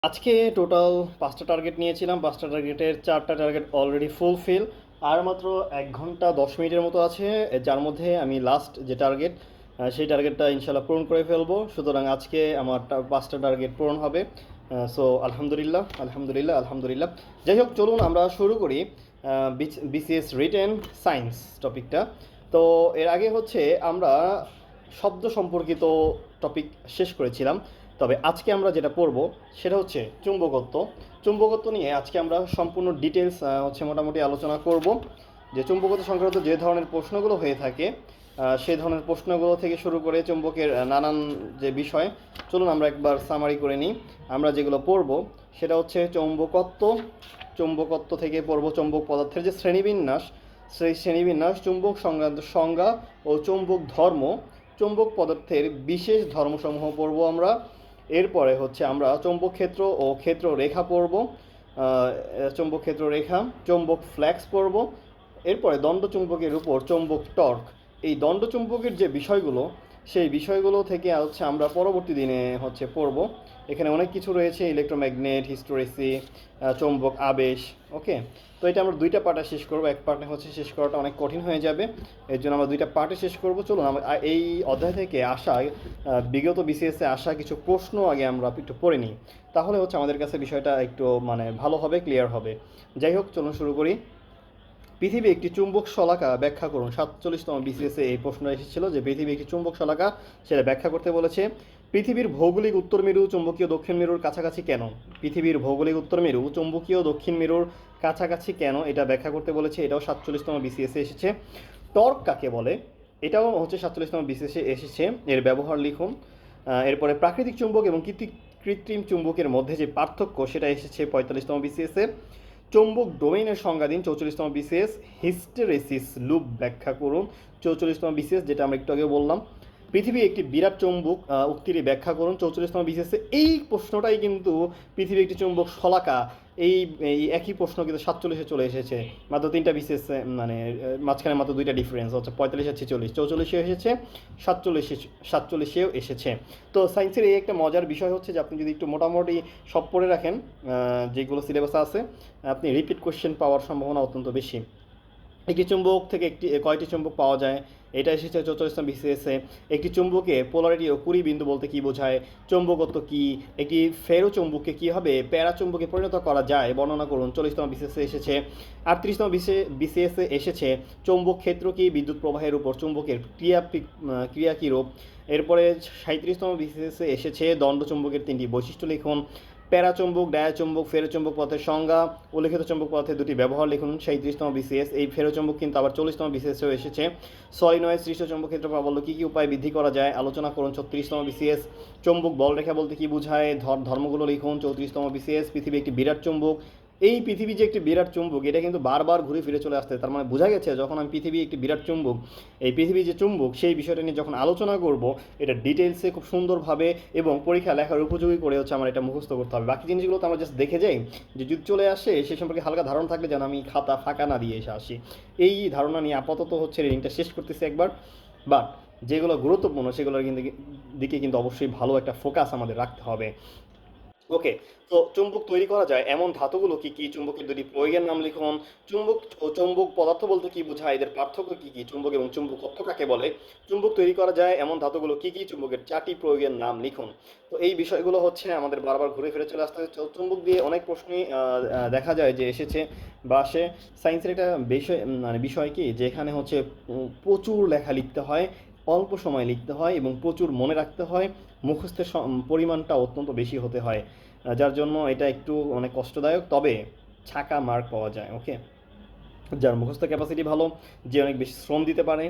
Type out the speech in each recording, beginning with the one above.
আজকে টোটাল 5টা টার্গেট নিয়েছিলাম। 5টা টার্গেটের 4টা টার্গেট অলরেডি ফুলফিল। আর মাত্র 1 ঘন্টা 10 মিনিটের মতো আছে, যার মধ্যে আমি লাস্ট যে টার্গেট সেই টার্গেটটা ইনশাল্লাহ পূরণ করে ফেলবো। সুতরাং আজকে আমার 5টা টার্গেট পূরণ হবে। সো আলহামদুলিল্লাহ আলহামদুলিল্লাহ আলহামদুলিল্লাহ। যাই হোক, চলুন আমরা শুরু করি বিসিএস রিটেন সায়েন্স টপিকটা। তো এর আগে হচ্ছে আমরা শব্দ সম্পর্কিত টপিক শেষ করেছিলাম। তবে আজকে আমরা যেটা পড়ব সেটা হচ্ছে চুম্বকত্ব। চুম্বকত্ব নিয়ে আজকে আমরা সম্পূর্ণ ডিটেলস হচ্ছে মোটামুটি আলোচনা করব। যে চুম্বকত্ব সংক্রান্ত যে ধরনের প্রশ্নগুলো হয়ে থাকে সেই ধরনের প্রশ্নগুলো থেকে শুরু করে চুম্বকের নানান যে বিষয়, চলুন আমরা একবার সামারি করে নিই। আমরা যেগুলো পড়ব সেটা হচ্ছে চৌম্বকত্ব। চুম্বকত্ব থেকে পড়ব চৌম্বক পদার্থের যে শ্রেণীবিন্যাস, সেই শ্রেণীবিন্যাস, চুম্বক সংক্রান্ত সংজ্ঞা ও চুম্বক ধর্ম, চৌম্বক পদার্থের বিশেষ ধর্মসমূহ পড়ব আমরা। এরপরে হচ্ছে আমরা চৌম্বক ক্ষেত্র ও ক্ষেত্র রেখা পড়ব। চৌম্বক ক্ষেত্র রেখা, চৌম্বক ফ্ল্যাক্স পড়ব। এরপরে দণ্ড চুম্বকের উপর চৌম্বক টর্ক। এই দণ্ড চুম্বকের যে বিষয়গুলো, সেই বিষয়গুলো থেকে হচ্ছে আমরা পরবর্তী দিনে হচ্ছে পড়ব। এখানে অনেক কিছু রয়েছে, ইলেকট্রোম্যাগনেট, হিস্টোরেসি, চৌম্বক আবেশ। ওকে, তো এটা আমরা দুইটা পার্টে শেষ করব। এক পার্টে হচ্ছে শেষ করাটা অনেক কঠিন হয়ে যাবে, এর জন্য আমরা দুইটা পার্টে শেষ করব। চলুন আমরা এই অধ্যায় থেকে আসা বিগত বিসিএসে আসা কিছু প্রশ্ন আগে আমরা একটু পড়ে নিই, তাহলে হচ্ছে আমাদের কাছে বিষয়টা একটু ভালো হবে, ক্লিয়ার হবে। যাই হোক, চলুন শুরু করি। পৃথিবী একটি চুম্বক শলাকা ব্যাখ্যা করুন। 47তম বিসিএসে এই প্রশ্নটা এসেছিল যে পৃথিবী একটি চুম্বক শলাকা, সেটা ব্যাখ্যা করতে বলেছে। পৃথিবীর ভৌগোলিক উত্তর মেরু চুম্বকীয় দক্ষিণ মেরুর কাছাকাছি কেন? পৃথিবীর ভৌগোলিক উত্তর মেরু চুম্বকীয় দক্ষিণ মেরুর কাছাকাছি কেন, এটা ব্যাখ্যা করতে বলেছে। এটাও 47তম বিসিএসে এসেছে। টর্ক কাকে বলে? এটাও হচ্ছে 47তম বিসিএসে এসেছে। এর ব্যবহার লিখুন। এরপরে প্রাকৃতিক চুম্বক এবং কৃত্রিম চুম্বকের মধ্যে যে পার্থক্য, সেটা এসেছে 45তম বিসিএসে। চৌম্বক ডোমেইনের সংজ্ঞা দিন 44তম বিসিএস। হিস্টেরেসিস লুপ ব্যাখ্যা করুন 44তম বিসিএস, যেটা আমরা একটু আগে বললাম। পৃথিবী একটি বিরাট চৌম্বক উক্তিটি ব্যাখ্যা করুন 44তম বিসিএসে। এই প্রশ্নটাই কিন্তু পৃথিবী একটি চৌম্বক শলাকা, এই এই একই প্রশ্ন কিন্তু 47-এ চলে এসেছে। মাত্র 3টা বিসিএস, মাঝখানে মাত্র 2টা ডিফারেন্স হচ্ছে 45 আর 46। 44-এ এসেছে, 47-এও এসেছে। তো সায়েন্সের এই একটা মজার বিষয় হচ্ছে যে আপনি যদি একটু মোটামুটি সব পড়ে রাখেন, যেগুলো সিলেবাসে আছে, আপনি রিপিট কোশ্চেন পাওয়ার সম্ভাবনা অত্যন্ত বেশি। একটি চুম্বক থেকে কয়টি চুম্বক পাওয়া যায়? এটা এসেছে 44তম বিসিএসে। একটি চুম্বকে পোলারিটি ও কুড়ি বিন্দু বলতে কী বোঝায়? চৌম্বকত্ব কী? একটি ফেরো চুম্বককে কীভাবে প্যারা চুম্বকে পরিণত করা যায় বর্ণনা করুন 40তম বিসিএসে এসেছে। 38তম বিসিএসে এসেছে চৌম্বক ক্ষেত্র কী? বিদ্যুৎ প্রবাহের উপর চুম্বকের ক্রিয়া কী রূপ? এরপরে 37তম বিসিএসে এসেছে দণ্ড চুম্বকের 3টি বৈশিষ্ট্য লিখুন। প্যারাচুম্বক, ডায়াচুম্বক, ফেরোচুম্বক পদার্থের সংজ্ঞা, উল্লেখিত চুম্বক পদার্থের দুটি ব্যবহার লিখুন 37তম বিসিএস। এই ফেরোচুম্বক কিন্তু আবার 40তম বিসিএসেও এসেছে। সলিনয়েড সৃষ্ট চুম্বক ক্ষেত্র প্রাবল্য কী কী উপায় বৃদ্ধি করা যায় আলোচনা করুন 36তম বিসিএস। চুম্বক বলরেখা বলতে কী বোঝায়? ধর্মগুলো লিখুন 34তম বিসিএস। পৃথিবী একটি বিরাট চুম্বক। এই পৃথিবী যে একটি বিরাট চুম্বক, এটা কিন্তু বারবার ঘুরে ফিরে চলে আসছে। তার মানে বোঝা গেছে যখন আমি পৃথিবী একটি বিরাট চুম্বক, এই পৃথিবী যে চুম্বক, সেই বিষয়টা নিয়ে যখন আলোচনা করব, এটা ডিটেলসে খুব সুন্দরভাবে এবং পরীক্ষা লেখার উপযোগী করে হচ্ছে আমার এটা মুখস্থ করতে হবে। বাকি জিনিসগুলো তো আমরা জাস্ট দেখে যাই, যে যদি চলে আসে সেই সম্পর্কে হালকা ধারণা থাকলে যেন আমি খাতা ফাঁকা না দিয়ে এসে আসি। এই ধারণা নিয়ে আপাতত হচ্ছে রিডিংটা শেষ করতেছি একবার। বাট যেগুলো গুরুত্বপূর্ণ সেগুলোর কিন্তু দিকে কিন্তু অবশ্যই ভালো একটা ফোকাস আমাদের রাখতে হবে। ওকে, তো চুম্বক তৈরি করা যায় এমন ধাতুগুলো কি কি? চুম্বকের দুটি প্রয়োগের নাম লিখুন। চুম্বক ও চৌম্বক পদার্থ বলতে কি বোঝায়? এদের পার্থক্য কি কি? চুম্বক এবং চুম্বকত্ব কাকে বলে? চুম্বক তৈরি করা যায় এমন ধাতুগুলো কি কি? চুম্বকের 4টি প্রয়োগের নাম লিখুন। তো এই বিষয়গুলো হচ্ছে আমাদের বারবার ঘুরে ফিরে চলে আসতে হয়। চুম্বক দিয়ে অনেক প্রশ্নই দেখা যায় যে এসেছে বা আসে। সায়েন্সের একটা বিষয় কি, যে এখানে হচ্ছে প্রচুর লেখা লিখতে হয়, অল্প সময় লিখতে হয় এবং প্রচুর মনে রাখতে হয়। মুখস্থের পরিমাণটা অত্যন্ত বেশি হতে হয়, যার জন্য এটা একটু অনেক কষ্টদায়ক। তবে ছাকা মার্ক পাওয়া যায়। ওকে, যার মুখস্থ ক্যাপাসিটি ভালো, যে অনেক বেশি শ্রম দিতে পারে,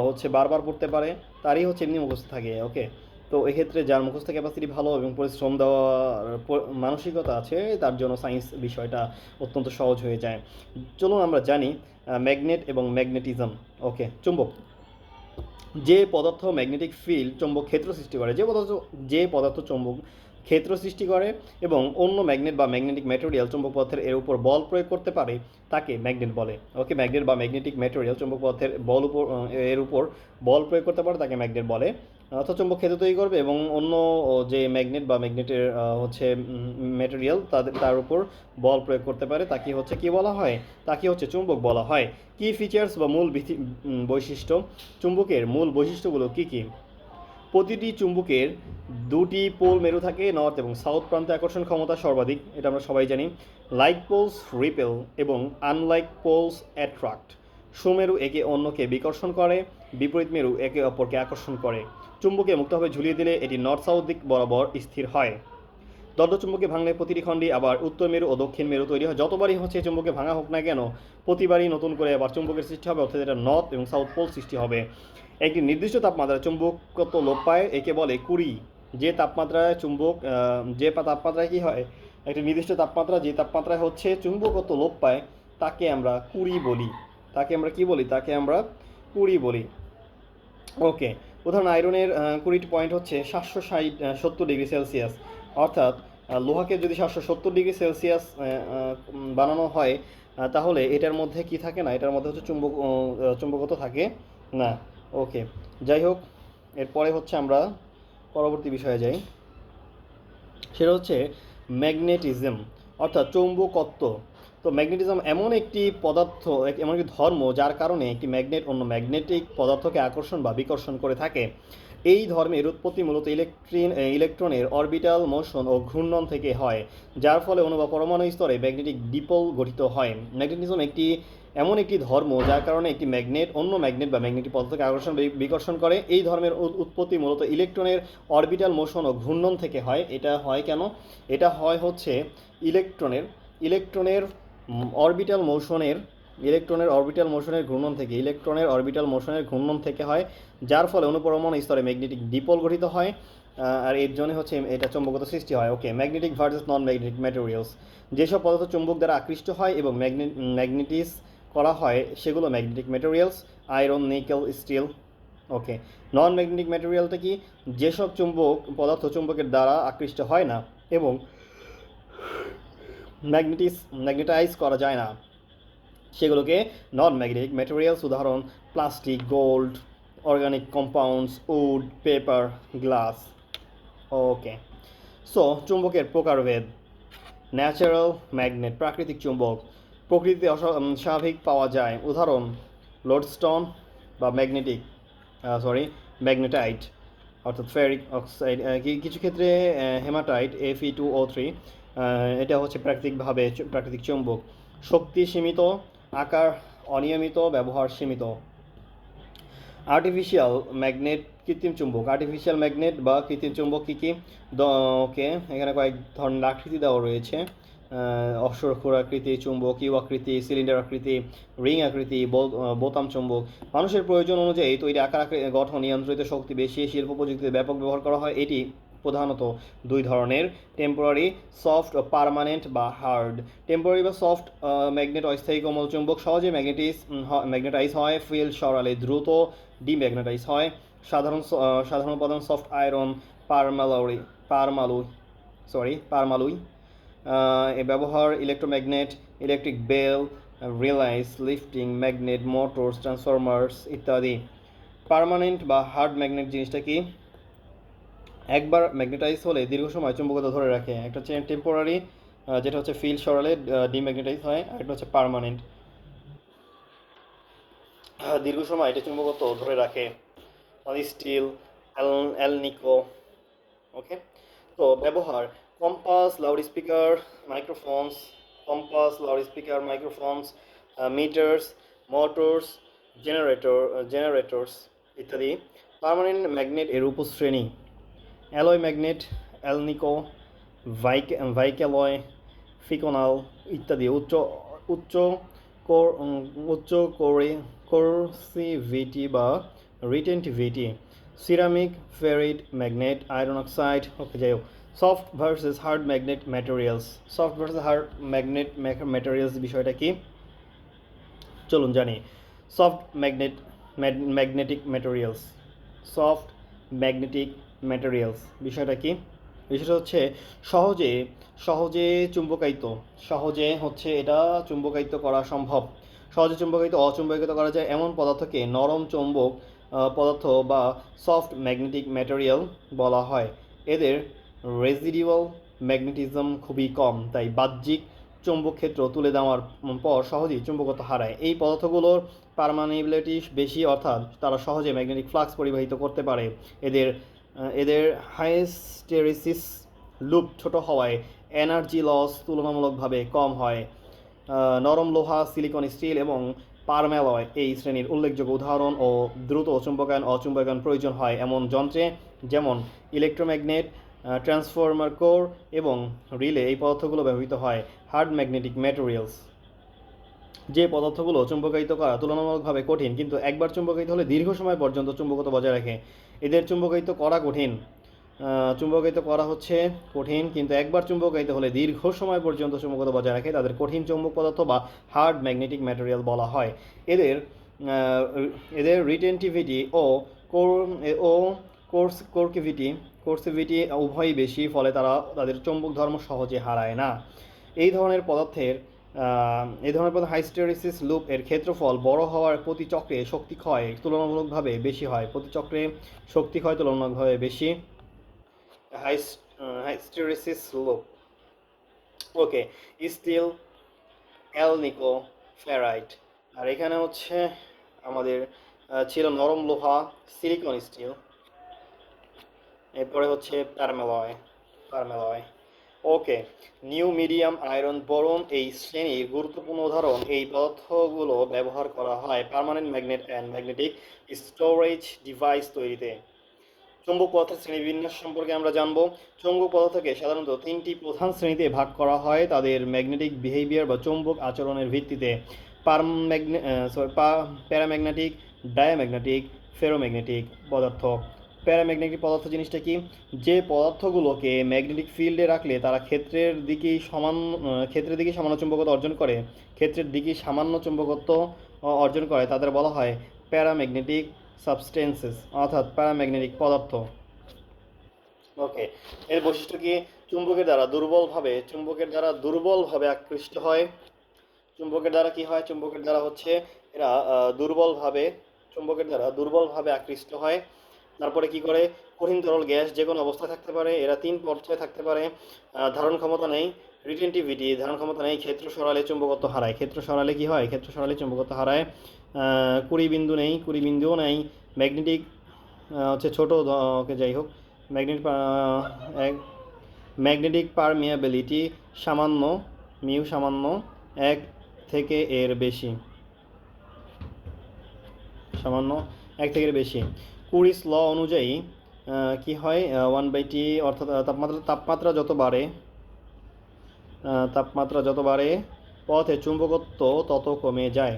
হচ্ছে বারবার পড়তে পারে, তারই হচ্ছে এমনি মুখস্থ থাকে। ওকে, তো এক্ষেত্রে যার মুখস্থ ক্যাপাসিটি ভালো এবং পরিশ্রম দেওয়ার মানসিকতা আছে, তার জন্য সায়েন্স বিষয়টা অত্যন্ত সহজ হয়ে যায়। চলুন আমরা জানি ম্যাগনেট এবং ম্যাগনেটিজম। ওকে, চুম্বক, যে পদার্থ ম্যাগনেটিক ফিল্ড চৌম্বক ক্ষেত্র সৃষ্টি করে, যে পদার্থ চৌম্বক ক্ষেত্র সৃষ্টি করে এবং অন্য ম্যাগনেট বা ম্যাগনেটিক ম্যাটেরিয়াল চৌম্বক পদার্থের এর উপর বল প্রয়োগ করতে পারে, তাকে ম্যাগনেট বলে। ওকে, ম্যাগনেট বা ম্যাগনেটিক ম্যাটেরিয়াল চৌম্বক পদার্থের এর উপর বল প্রয়োগ করতে পারে, তাকে ম্যাগনেট বলে। অর্থাৎ চুম্বক ক্ষেত্র তৈরি করবে এবং অন্য যে ম্যাগনেট বা ম্যাগনেটের হচ্ছে মেটেরিয়াল তার উপর বল প্রয়োগ করতে পারে, তাকে হচ্ছে কি বলা হয়, তাকে হচ্ছে চুম্বক বলা হয়। কি ফিচার্স বা মূল বৈশিষ্ট্য, চুম্বকের মূল বৈশিষ্ট্যগুলো কি কি? প্রতিটি চুম্বকের দুটি পোল মেরু থাকে, নর্থ এবং সাউথ প্রান্তে আকর্ষণ ক্ষমতা সর্বাধিক, এটা আমরা সবাই জানি। লাইক পোলস রিপেল এবং আনলাইক পোলস অ্যাট্রাক্ট। সুমেরু একে অন্যকে বিকর্ষণ করে, বিপরীত মেরু একে অপরকে আকর্ষণ করে। চুম্বকে মুক্তভাবে ঝুলিয়ে দিলে এটি নর্থ সাউথ দিক বরাবর স্থির হয়। দণ্ডচুম্বকে ভাঙলে প্রতিটি খণ্ডে আবার উত্তর মেরু ও দক্ষিণ মেরু তৈরি হয়। যতবারই হচ্ছে চুম্বকে ভাঙা হোক না কেন, প্রতিবারই নতুন করে আবার চুম্বকের সৃষ্টি হবে, অর্থাৎ এটা নর্থ এবং সাউথ পোল সৃষ্টি হবে। একটি নির্দিষ্ট তাপমাত্রায় চুম্বকত্ব লোপ পায়, একে বলে কুড়ি। যে তাপমাত্রায় কী হয়, একটি নির্দিষ্ট তাপমাত্রা যে তাপমাত্রায় হচ্ছে চুম্বকত্ব লোপ পায় তাকে আমরা কুড়ি বলি। তাকে আমরা কি বলি? তাকে আমরা কুড়ি বলি। ওকে, উদাহরণ আয়রনের 20 পয়েন্ট হচ্ছে 770 ডিগ্রি সেলসিয়াস। অর্থাৎ লোহাকে যদি 770 ডিগ্রি সেলসিয়াস বানানো হয়, তাহলে এটার মধ্যে কি থাকে না, এটার মধ্যে হচ্ছে চুম্বকত্ব থাকে না। ওকে, যাই হোক, এরপরে হচ্ছে আমরা পরবর্তী বিষয়ে যাই। সেটা হচ্ছে ম্যাগনেটিজম, অর্থাৎ চৌম্বকত্ব। তো ম্যাগনেটিজম এমন একটি পদার্থ, এমন একটি ধর্ম যার কারণে একটি ম্যাগনেট অন্য ম্যাগনেটিক পদার্থকে আকর্ষণ বা বিকর্ষণ করে থাকে। এই ধর্মের উৎপত্তি মূলত ইলেকট্রনের অরবিটাল মোশন ও ঘূর্ণন থেকে হয়, যার ফলে অণু বা পরমাণু স্তরে ম্যাগনেটিক ডিপোল গঠিত হয়। ম্যাগনেটিজম এমন একটি ধর্ম যার কারণে একটি ম্যাগনেট অন্য ম্যাগনেট বা ম্যাগনেটিক পদার্থকে আকর্ষণ বিকর্ষণ করে। এই ধর্মের উৎপত্তি মূলত ইলেকট্রনের অরবিটাল মোশন ও ঘূর্ণন থেকে হয়। এটা হয় কেন? এটা হয় হচ্ছে ইলেকট্রনের অরবিটাল মোশনের ঘূর্ণন থেকে হয়, যার ফলে অনুপরমাণু স্তরে ম্যাগনেটিক ডিপোল গঠিত হয়। আর এর জন্য হচ্ছে এটা চৌম্বকত্ব সৃষ্টি হয়। Okay, magnetic versus non magnetic materials. যেসব পদার্থ চুম্বক দ্বারা আকৃষ্ট হয় এবং ম্যাগনেটিস করা হয় সেগুলো magnetic materials. Iron, nickel, steel. Okay, non magnetic ম্যাটেরিয়ালটা কি? যেসব পদার্থ চুম্বকের দ্বারা আকৃষ্ট হয় না এবং ম্যাগনেটাইজ করা যায় না, সেগুলোকে নন ম্যাগনেটিক ম্যাটেরিয়ালস। উদাহরণ plastic, gold, organic compounds, wood, paper, glass. Okay, so চুম্বকের প্রকারভেদ। ন্যাচারাল ম্যাগনেট, প্রাকৃতিক চুম্বক, প্রকৃতিতে স্বাভাবিক পাওয়া যায়। উদাহরণ লোডস্টোন বা ম্যাগনেটাইট, অর্থাৎ ফেরিক অক্সাইড। কিছু ক্ষেত্রে হেমাটাইট, Fe2O3, এটা হচ্ছে প্রাকৃতিক চুম্বক। শক্তি সীমিত, আকার অনিয়মিত, ব্যবহার সীমিত। আর্টিফিশিয়াল ম্যাগনেট, কৃত্রিম চুম্বক। আর্টিফিশিয়াল ম্যাগনেট বা কৃত্রিম চুম্বক কী কী? ওকে, এখানে কয়েক ধরনের আকৃতি দেওয়া রয়েছে। অশ্বক্ষুর আকৃতি চুম্বক, ইউ আকৃতি, সিলিন্ডার আকৃতি, রিং আকৃতি, বোতাম চুম্বক। মানুষের প্রয়োজন অনুযায়ী তৈরি আকার গঠন, নিয়ন্ত্রিত শক্তি বেশি, শিল্প প্রযুক্তিতে ব্যাপক ব্যবহার করা হয়। এটি প্রধানত দুই ধরনের: টেম্পোরারি, সফট ও পার্মানেন্ট বা হার্ড। টেম্পোরারি বা সফট ম্যাগনেট অস্থায়ী কোমল চুম্বক, সহজে ম্যাগনেটাইজ হয়, ফিল্ড সরালে দ্রুত ডিম্যাগনেটাইজ হয়। সাধারণ উপাদান সফট আয়রন, পারমালুই। এ ব্যবহার electromagnet, electric bell, relays, lifting magnet, motors, transformers ইত্যাদি। পার্মানেন্ট বা হার্ড ম্যাগনেট জিনিসটা কি? একবার ম্যাগনেটাইজ হলে দীর্ঘ সময় চুম্বকত্ব ধরে রাখে। একটা হচ্ছে টেম্পোরারি, যেটা হচ্ছে ফিল্ড সরালে ডিম্যাগনেটাইজ হয়, আর একটা হচ্ছে পার্মানেন্ট, দীর্ঘ সময় এটা চুম্বকত্ব ধরে রাখে। Still, alnico. ওকে, তো ব্যবহার compass, loud speaker, microphones, meters, motors, generators ইত্যাদি। পার্মানেন্ট ম্যাগনেট এর উপশ্রেণী: alloy magnet, alnico, vicalloy, ticonal ইত্যাদি। উচ্চ উচ্চ কোরসিভিটি বা retentivity: ceramic, ferrite magnet, iron oxide. Okay, যাই হোক, সফট ভার্সেস হার্ড ম্যাগনেটিক বিষয়টা কি চলুন জানি। সফট সফট ম্যাগনেটিক ম্যাটেরিয়ালস বিষয়টা কি? বিষয়টা হচ্ছে সহজে সহজে চুম্বকায়িত সহজে হচ্ছে এটা চুম্বকায়িত করা সম্ভব। সহজে অচুম্বকিত করা যায় এমন পদার্থকে নরম চৌম্বক পদার্থ বা সফট ম্যাগনেটিক ম্যাটেরিয়াল বলা হয়। এদের রেজিডিউয়াল ম্যাগনেটিজম খুবই কম, তাই বাহ্যিক চৌম্বক ক্ষেত্র তুলে দেওয়ার পর সহজেই চুম্বকত্ব হারায়। এই পদার্থগুলোর পারমানেবিলিটি বেশি, অর্থাৎ তারা সহজে ম্যাগনেটিক ফ্লাক্স পরিবাহিত করতে পারে। এদের এদের হাইস্টেরিসিস লুপ ছোট হওয়ায় এনার্জি লস তুলনামূলকভাবে কম হয়। নরম লোহা, সিলিকন, স্টিল এবং পারম্যালয় এই শ্রেণীর উল্লেখযোগ্য উদাহরণ। ও দ্রুত চুম্বকায়ন অচুম্বকায়ন প্রয়োজন হয় এমন যন্ত্রে, যেমন ইলেকট্রোম্যাগনেট, ট্রান্সফর্মার কোর এবং রিলে এই পদার্থগুলো ব্যবহৃত হয়। হার্ড ম্যাগনেটিক ম্যাটেরিয়ালস, যে পদার্থগুলো চুম্বকায়িত করা তুলনামূলকভাবে কঠিন কিন্তু একবার চুম্বকায়িত হলে দীর্ঘ সময় পর্যন্ত চুম্বকত্ব বজায় রাখে। এদের চুম্বকায়িত করা কঠিন, চুম্বকায়িত করা হচ্ছে কঠিন কিন্তু একবার চুম্বকায়িত হলে দীর্ঘ সময় পর্যন্ত চুম্বকত্ব বজায় রাখে, তাদের কঠিন চৌম্বক পদার্থ বা হার্ড ম্যাগনেটিক ম্যাটেরিয়াল বলা হয়। এদের এদের রিটেন্টিভিটি ও কোর ও কোর্সিভিটি উভয়ই বেশি, ফলে তারা তাদের চৌম্বক ধর্ম সহজে হারায় না। এই ধরনের পদার্থের হাইস্টেরিসিস লুপ এর ক্ষেত্রফল বড় হওয়ার প্রতি চক্রে শক্তি ক্ষয় তুলনামূলকভাবে বেশি হয়। প্রতি চক্রে শক্তি ক্ষয় তুলনামূলকভাবে বেশি। হাইস্টেরিসিস লুপ, ওকে, স্টিল, অ্যালনিকো, ফেরাইট। আর এখানে হচ্ছে আমাদের ছিল নরম লোহা, সিলিকন, স্টিল। এরপরে হচ্ছে permalloy. Okay, new medium, iron, boron এই শ্রেণীর গুরুত্বপূর্ণ উদাহরণ। এই পদার্থগুলো ব্যবহার করা হয় permanent magnet and magnetic storage device তৈরিতে। চৌম্বক পদার্থের শ্রেণীবিন্যাস সম্পর্কে আমরা জানব। চৌম্বক পদার্থকে সাধারণত তিনটি প্রধান শ্রেণীতে ভাগ করা হয় তাদের ম্যাগনেটিক বিহেভিয়ার বা চৌম্বক আচরণের ভিত্তিতে। প্যারাম্যাগনেটিক, ডায়াম্যাগনেটিক, ফেরোম্যাগনেটিক পদার্থ। প্যারাম্যাগনেটিক পদার্থ জিনিসটা কি? যে পদার্থগুলোকে ম্যাগনেটিক ফিল্ডে রাখলে তারা ক্ষেত্রের দিকেই সামান্য চুম্বকত্ব অর্জন করে, অর্জন করে, তাদের বলা হয় প্যারাম্যাগনেটিক সাবস্টেন্সেস, অর্থাৎ প্যারাম্যাগনেটিক পদার্থ। ওকে, এর বৈশিষ্ট্য কি? চুম্বকের দ্বারা দুর্বলভাবে আকৃষ্ট হয়। চুম্বকের দ্বারা কি হয়? চুম্বকের দ্বারা হচ্ছে এরা দুর্বলভাবে আকৃষ্ট হয়। তারপরে কি করে? কঠিন তরল গ্যাস যে কোনো অবস্থায় থাকতে পারে। এরা 3 পর্যায়ে থাকতে পারে। ধারণ ক্ষমতা নেই, রিটেন্টিভিটি, ধারণ ক্ষমতা নেই। ক্ষেত্র সরালে চুম্বকত্ব হারায়। ক্ষেত্র সরালে কি হয়? ক্ষেত্র সরালে চুম্বকত্ব হারায়। কুড়ি বিন্দুও নেই। ম্যাগনেটিক হচ্ছে ছোট, ওকে যাই হোক। ম্যাগনেটিক ম্যাগনেটিক পারমিয়াবিলিটি সামান্য, সামান্য 1 থেকে এর বেশি, সামান্য 1 থেকে এর বেশি। কুরিস ল অনুযায়ী কি হয়? 1/T, অর্থাৎ তাপমাত্রা যত বাড়ে পথে চুম্বকত্ব তত কমে যায়।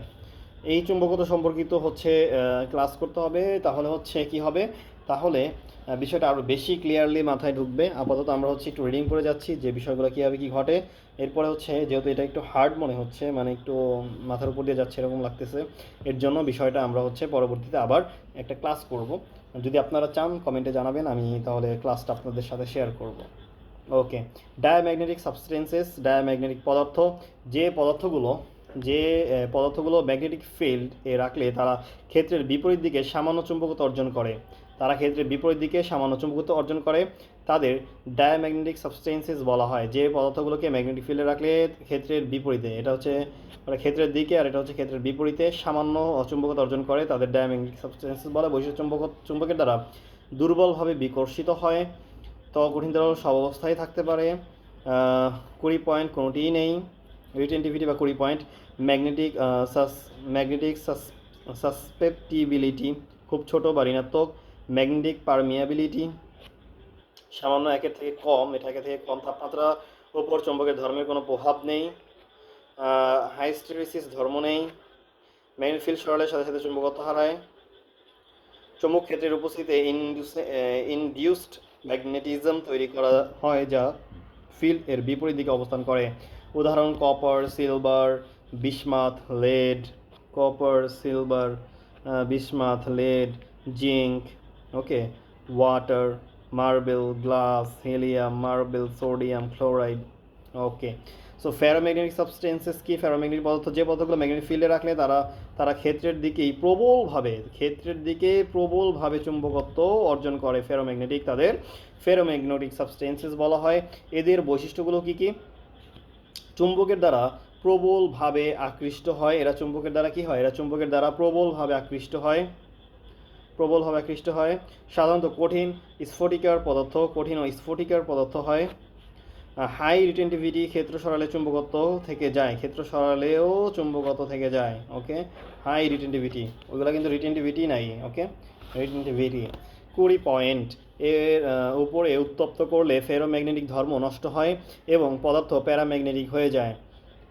এই চুম্বকত্ব সম্পর্কিত হচ্ছে ক্লাস করতে হবে, তাহলে হচ্ছে কি হবে? তাহলে বিষয়টা আরও বেশি ক্লিয়ারলি মাথায় ঢুকবে। আপাতত আমরা হচ্ছে একটু রিডিং করে যাচ্ছি যে বিষয়গুলো কীভাবে কী ঘটে। এরপরে হচ্ছে যেহেতু এটা একটু হার্ড মনে হচ্ছে, মানে একটু মাথার উপর দিয়ে যাচ্ছে এরকম লাগতেছে, এর জন্য বিষয়টা আমরা হচ্ছে পরবর্তীতে আবার একটা ক্লাস করব। যদি আপনারা চান কমেন্টে জানাবেন, আমি তাহলে ক্লাসটা আপনাদের সাথে শেয়ার করব। ওকে, ডায়াম্যাগনেটিক সাবস্টেন্সেস, ডায়াম্যাগনেটিক পদার্থ। যে পদার্থগুলো ম্যাগনেটিক ফিল্ড এ রাখলে তারা ক্ষেত্রের বিপরীত দিকে সামান্য চুম্বকত্ব অর্জন করে, তাদের ডায়াম্যাগনেটিক সাবস্টেন্সেস বলা হয়। যে পদার্থগুলোকে ম্যাগনেটিক ফিল্ডে রাখলে ক্ষেত্রের বিপরীতে, এটা হচ্ছে ক্ষেত্রের দিকে আর এটা হচ্ছে ক্ষেত্রের বিপরীতে সামান্য অচুম্বকতা অর্জন করে, তাদের ডায়াম্যাগনেটিক সাবস্টেন্সেস বলা। বৈশিষ্ট্য চুম্বকের দ্বারা দুর্বলভাবে বিকর্ষিত হয়। তো কঠিন তরল সব অবস্থায় থাকতে পারে। 20 পয়েন্ট কোনোটিই নেই। রিটেন্টিভিটি বা 20 পয়েন্ট। ম্যাগনেটিক সাসপেপ্টিবিলিটি খুব ছোট বা ঋণাত্মক। ম্যাগনেটিক পারমিয়াবিলিটি সামান্য 1 থেকে কম, এটা 1 থেকে কম। তাপমাত্রা উপর চুম্বকের ধর্মের কোনো প্রভাব নেই। হাইস্টেরিসিস ধর্ম নেই। ম্যাগনেটিক ফিল্ড সরালের সাথে সাথে চুম্বকত্ব হারায়। চুম্বক ক্ষেত্রের উপস্থিতিতে ইনডিউসড ম্যাগনেটিজম তৈরি করা হয় যা ফিল্ড এর বিপরীত দিকে অবস্থান করে। উদাহরণ: copper, silver, bismuth, lead, zinc, okay, water, marble, glass, helium, marble, sodium chloride. Okay, so ferromagnetic substances কি? ফেরোম্যাগনেটিক পদার্থ, যে পদার্থগুলো ম্যাগনেটিক ফিল্ডে রাখলে তারা তারা ক্ষেত্রের দিকে প্রবলভাবে চুম্বকত্ব অর্জন করে, ফেরোম্যাগনেটিক, তাদের ফেরোম্যাগনেটিক সাবস্টেন্সেস বলা হয়। এদের বৈশিষ্ট্যগুলো কি কি? চুম্বকের দ্বারা প্রবলভাবে আকৃষ্ট হয়। এরা চুম্বকের দ্বারা কি হয়? এরা চুম্বকের দ্বারা প্রবলভাবে আকৃষ্ট হয়, সাধারণত কঠিন ও স্ফটিকার পদার্থ হয়। হাই রিটেন্টিভিটি, ক্ষেত্র সরালে চুম্বকত্ব থেকে যায়, ওকে। হাই রিটেন্টিভিটি, ওইগুলো কিন্তু রিটেন্টিভিটি নাই, ওকে। রিটেন্টিভিটি 20 পয়েন্ট এর উপরে উত্তপ্ত করলে ফেরোম্যাগনেটিক ধর্ম নষ্ট হয় এবং পদার্থ প্যারাম্যাগনেটিক হয়ে যায়।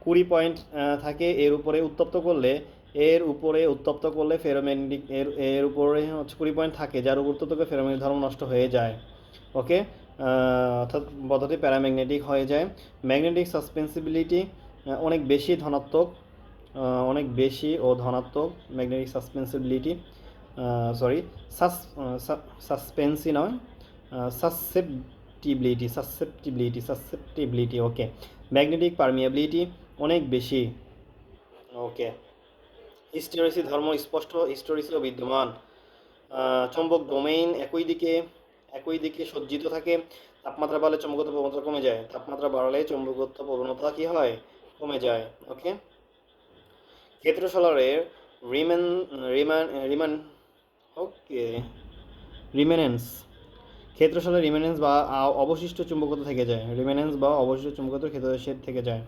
20 পয়েন্ট থাকে, এর উপরে উত্তপ্ত করলে ফেরোম্যাগনেটিক, এর উপরে হচ্ছে 20 পয়েন্ট থাকে, যার উপর উত্তপ্ত করলে ফেরোম্যাগনেটিক ধর্ম নষ্ট হয়ে যায়, ওকে। অর্থাৎ পদার্থটি প্যারাম্যাগনেটিক হয়ে যায়। ম্যাগনেটিক সাসপেন্সিবিলিটি অনেক বেশি ধনাত্মক। ম্যাগনেটিক সাসপেন্সিবিলিটি, সরি, সাসপেন্সি নয়, সাসেপ্টিবিলিটি, ওকে। ম্যাগনেটিক পারমিয়াবিলিটি অনেক বেশি, ওকে। হিস্টেরেসিস ধর্ম স্পষ্ট, হিস্টেরেসিসও বিদ্যমান। চৌম্বক ডোমেইন একই দিকে সজ্জিত থাকে। তাপমাত্রা বাড়লে চৌম্বকত্ব প্রবণতা কমে যায়, কি হয়? কমে যায়, ওকে। ক্ষেত্র সলারের রিমেন রিমান রিমান ওকে রিমেনেন্স, ক্ষেত্রশালে রিমেনেন্স বা অবশিষ্ট চুম্বকত্ব থেকে যায়, ক্ষেত্র থেকে যায়,